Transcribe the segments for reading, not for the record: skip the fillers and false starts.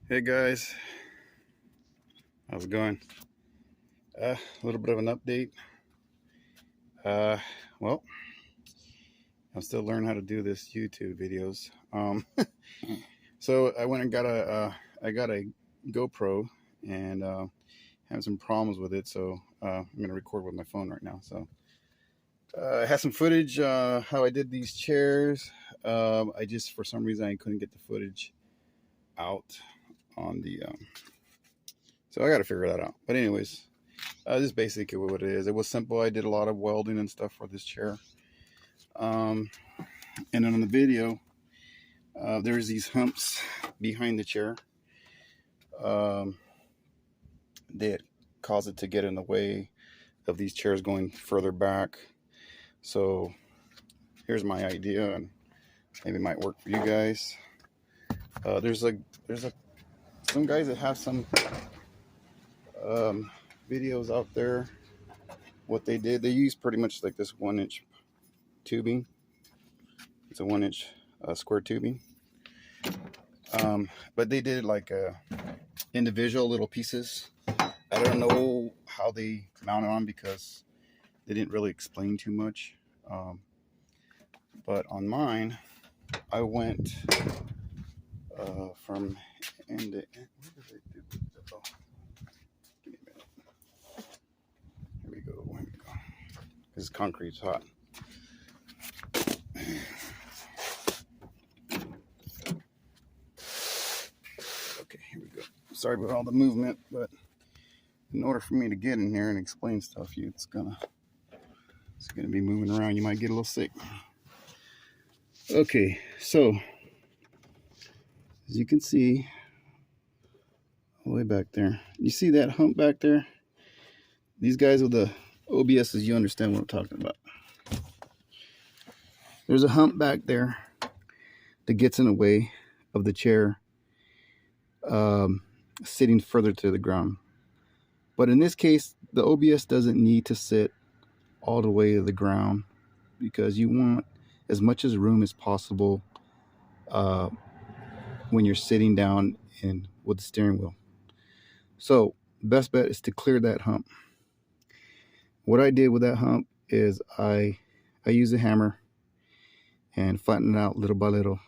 Hey guys, how's it going? A little bit of an update. Uh, well, I'm still learning how to do this YouTube videos. So I went and got a GoPro and had some problems with it. So I'm gonna record with my phone right now. So I had some footage how I did these chairs. I just for some reason I couldn't get the footage out on the. So I got to figure that out. But anyways. This is basically what it is. It was simple. I did a lot of welding and stuff for this chair. And then on the video, there's these humps behind the chair that cause it to get in the way of these chairs going further back. So here's my idea, and maybe it might work for you guys. There's some guys that have some videos out there. What they did, they used pretty much like this 1-inch tubing. It's a 1-inch square tubing, but they did like individual little pieces. I don't know how they mounted on because they didn't really explain too much. But on mine, I went from end to end. Where did I do it? Oh, give me a minute. Here we go. This concrete's hot. Okay, here we go. Sorry about all the movement, but in order for me to get in here and explain stuff to you, it's gonna be moving around. You might get a little sick. Okay, so as you can see, all the way back there, you see that hump back there? These guys with the OBSs, you understand what I'm talking about. There's a hump back there that gets in the way of the chair sitting further to the ground. But in this case, the OBS doesn't need to sit all the way to the ground because you want as much as room as possible when you're sitting down with the steering wheel. So best bet is to clear that hump. What I did with that hump is I used a hammer and flatten it out little by little,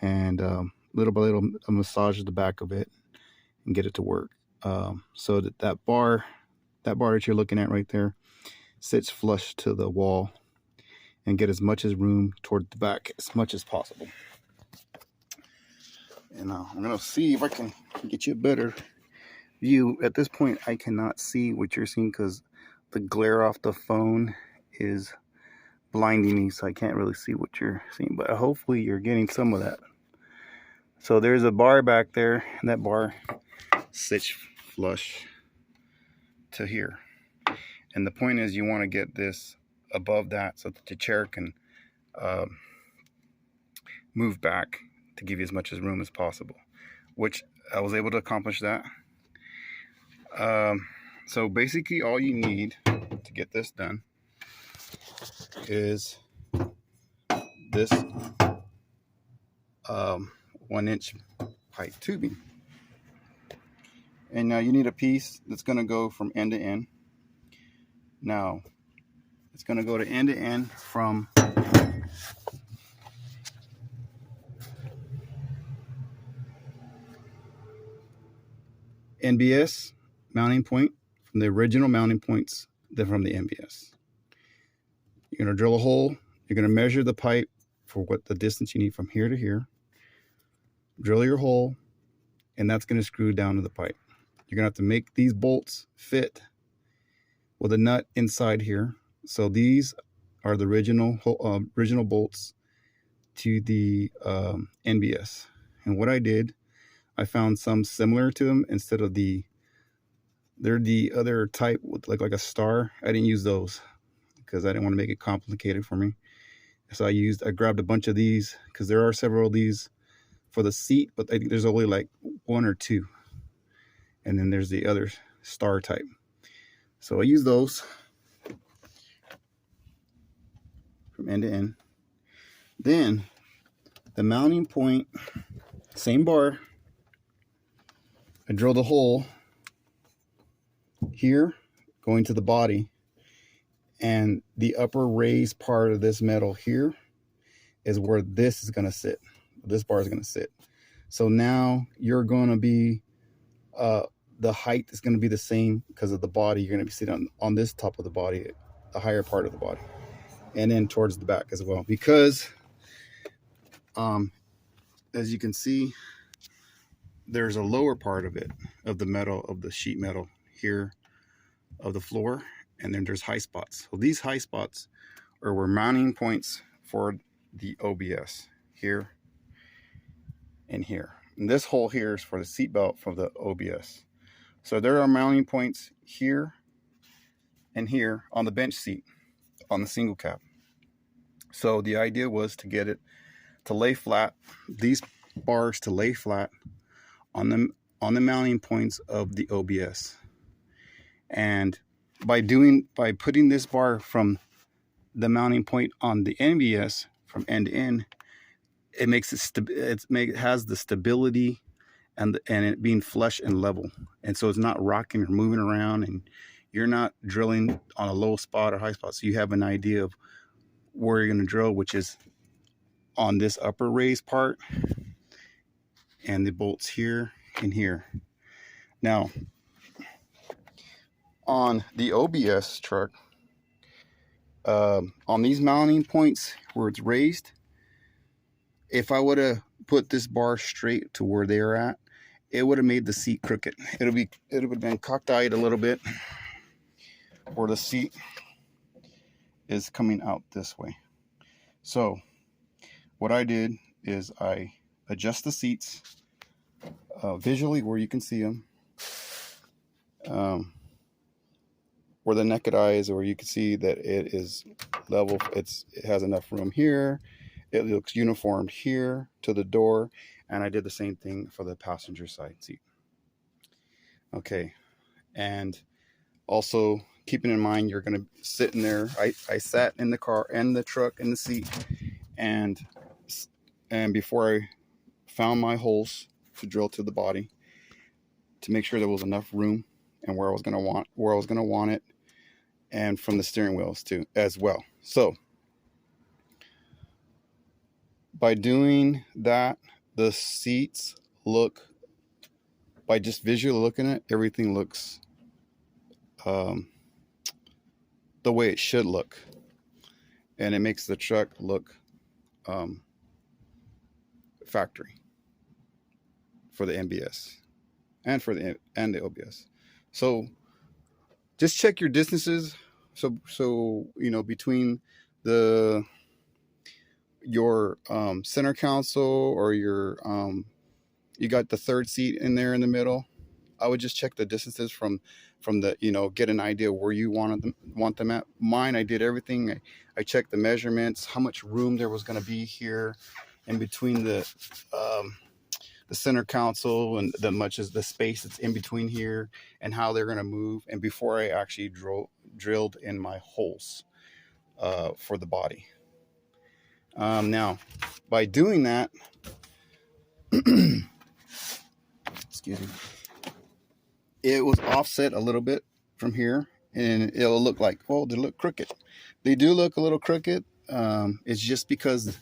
and little by little I massage the back of it and get it to work, so that bar that you're looking at right there sits flush to the wall and get as much as room toward the back as much as possible. And I'm gonna see if I can get you a better view. At this point I cannot see what you're seeing because the glare off the phone is blinding me, so I can't really see what you're seeing, but hopefully you're getting some of that. So there's a bar back there, and that bar sits flush to here. And the point is you want to get this above that so that the chair can move back to give you as much as room as possible, which I was able to accomplish that. So basically all you need to get this done is this 1-inch pipe tubing. And now you need a piece that's going to go from end to end. Now it's going to go to end from NBS mounting point, from the original mounting points from the NBS. You're going to drill a hole. You're going to measure the pipe for what the distance you need from here to here. Drill your hole, and that's going to screw down to the pipe. You're going to have to make these bolts fit with a nut inside here. So these are the original bolts to the NBS. And what I did, I found some similar to them instead of they're the other type with like a star. I didn't use those because I didn't want to make it complicated for me. So I grabbed a bunch of these because there are several of these for the seat, but I think there's only like 1 or 2. And then there's the other star type. So I use those from end to end. Then the mounting point, same bar, I drilled a hole here going to the body, and the upper raised part of this metal here is where this is going to sit. This bar is going to sit. So now you're going to be, the height is going to be the same because of the body. You're going to be sitting on this top of the body, the higher part of the body, and then towards the back as well. Because as you can see, there's a lower part of it, of the metal, of the sheet metal here of the floor, and then there's high spots. So these high spots are where mounting points for the OBS here and here. And this hole here is for the seat belt for the OBS. So there are mounting points here and here on the bench seat on the single cab. So the idea was to get it to lay flat, these bars to lay flat on the mounting points of the OBS. And by putting this bar from the mounting point on the NBS from end to end, it makes it has the stability and it being flush and level, and so it's not rocking or moving around, and you're not drilling on a low spot or high spot. So you have an idea of where you're going to drill, which is on this upper raised part, and the bolts here and here. Now, on the OBS truck, on these mounting points where it's raised, if I would have put this bar straight to where they're at, it would have made the seat crooked. It would have been cockeyed a little bit, where the seat is coming out this way. So what I did is I adjust the seats visually where you can see them, where the naked eye is, where you can see that it is level. It has enough room here. It looks uniformed here to the door, and I did the same thing for the passenger side seat. Okay, and also keeping in mind you're going to sit in there. I sat in the car and the truck and the seat, and before I found my holes to drill to the body to make sure there was enough room and where I was going to want it, and from the steering wheels too as well. So by doing that, the seats look, by just visually looking at it, everything looks the way it should look, and it makes the truck look factory for the NBS and for the OBS. So just check your distances. So you know, between your center console, or your you got the third seat in there in the middle, I would just check the distances from the, you know, get an idea where you want them at. Mine, I did everything. I checked the measurements, how much room there was going to be here in between the center console and the space that's in between here, and how they're going to move, and before I actually drilled in my holes for the body. Now, by doing that, excuse me, it was offset a little bit from here, and it'll look like, well, they look crooked. They do look a little crooked. It's just because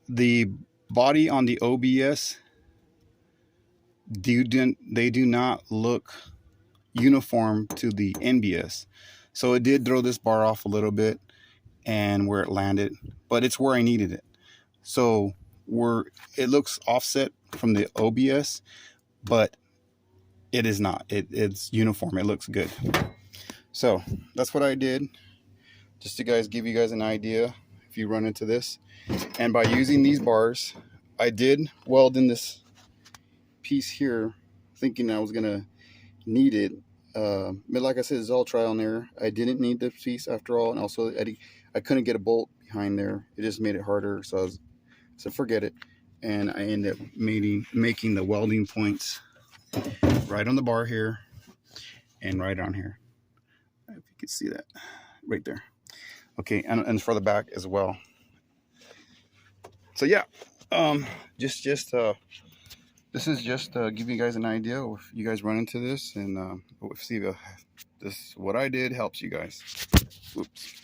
the body on the OBS, they do not look uniform to the NBS. So it did throw this bar off a little bit and where it landed, but it's where I needed it. So it looks offset from the OBS, but it is not. It's uniform. It looks good. So that's what I did, just to give you guys an idea if you run into this. And by using these bars, I did weld in this piece here, thinking I was gonna need it. But like I said, it's all trial and error. I didn't need this piece after all, and also I couldn't get a bolt behind there. It just made it harder, so forget it. And I ended up making the welding points right on the bar here and right on here. If you can see that right there. Okay, and for the back as well. So yeah, just this is just to give you guys an idea if you guys run into this, and see if this what I did helps you guys. Oops.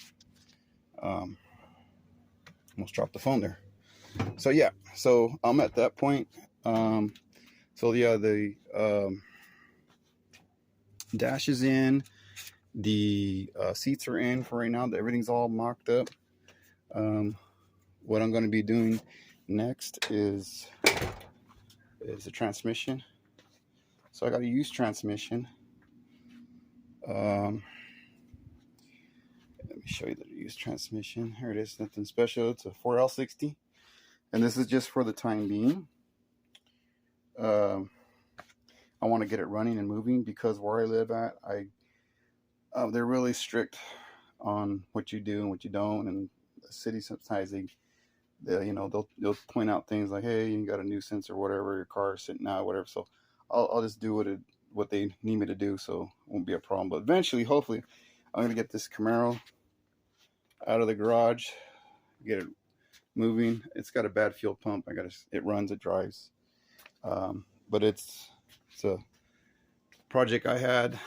Almost dropped the phone there. So yeah, so I'm at that point. So yeah, the dash is in, the seats are in for right now. Everything's all mocked up. What I'm going to be doing next is the transmission. So I got a used transmission. Let me show you the used transmission. Here it is, nothing special. It's a 4L60, and this is just for the time being. I want to get it running and moving because where I live at, they're really strict on what you do and what you don't, and the city sometimes they'll point out things like, hey, you got a nuisance or whatever, your car is sitting out, whatever. So I'll just do what they need me to do, so it won't be a problem. But eventually, hopefully, I'm gonna get this Camaro out of the garage, get it moving. It's got a bad fuel pump. It runs, it drives, but it's a project I had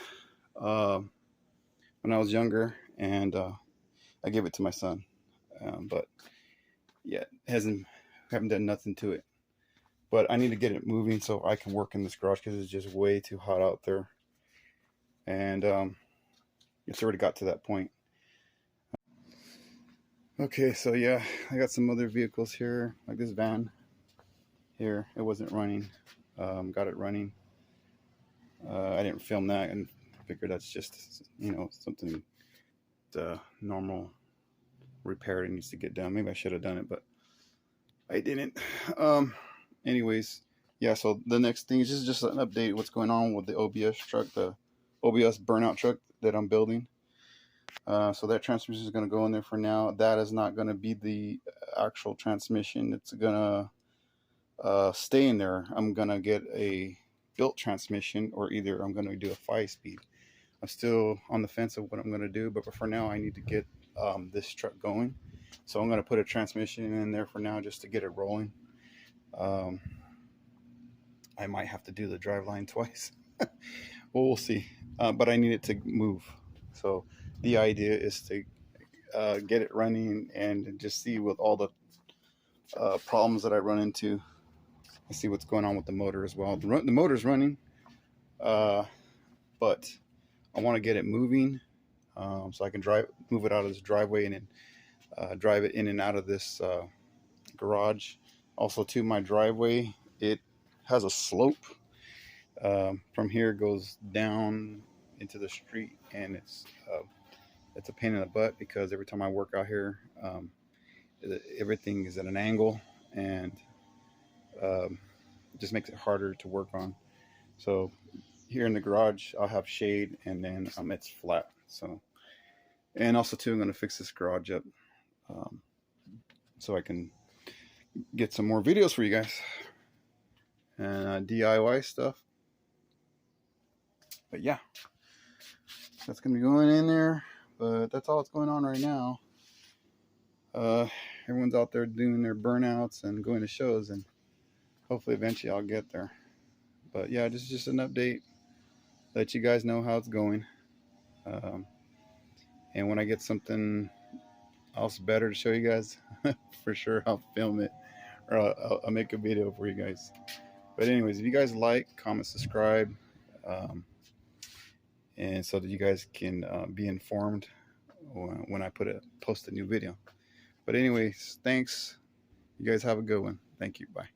when I was younger, and I gave it to my son, but yeah, haven't done nothing to it. But I need to get it moving so I can work in this garage because it's just way too hot out there, and it's already got to that point. Okay, so yeah, I got some other vehicles here, like this van here. It wasn't running. Got it running. I didn't film that and figured that's just, something the normal repair that needs to get done. Maybe I should have done it, but I didn't. Anyways, yeah, so the next thing is just an update what's going on with the OBS truck, the OBS burnout truck that I'm building. So that transmission is going to go in there for now. That is not going to be the actual transmission. It's going to stay in there. I'm going to get a built transmission, or either I'm going to do a 5-speed. I'm still on the fence of what I'm going to do, but for now I need to get this truck going. So I'm going to put a transmission in there for now just to get it rolling. I might have to do the driveline twice. Well, we'll see. But I need it to move. So the idea is to get it running and just see with all the problems that I run into. I see what's going on with the motor as well. The motor's running, but I want to get it moving so I can move it out of this driveway and then drive it in and out of this garage. Also, to my driveway, it has a slope. From here it goes down into the street, and it's a pain in the butt because every time I work out here, everything is at an angle, and it just makes it harder to work on. So here in the garage, I'll have shade, and then it's flat. So, and also too, I'm going to fix this garage up so I can get some more videos for you guys and DIY stuff. But yeah, that's going to be going in there. But that's all that's going on right now. Everyone's out there doing their burnouts and going to shows, and hopefully eventually I'll get there. But yeah, this is just an update, let you guys know how it's going. And when I get something else better to show you guys, for sure I'll film it, or I'll make a video for you guys. But anyways, if you guys like, comment, subscribe, and so that you guys can be informed when I post a new video. But anyways, thanks. You guys have a good one. Thank you. Bye.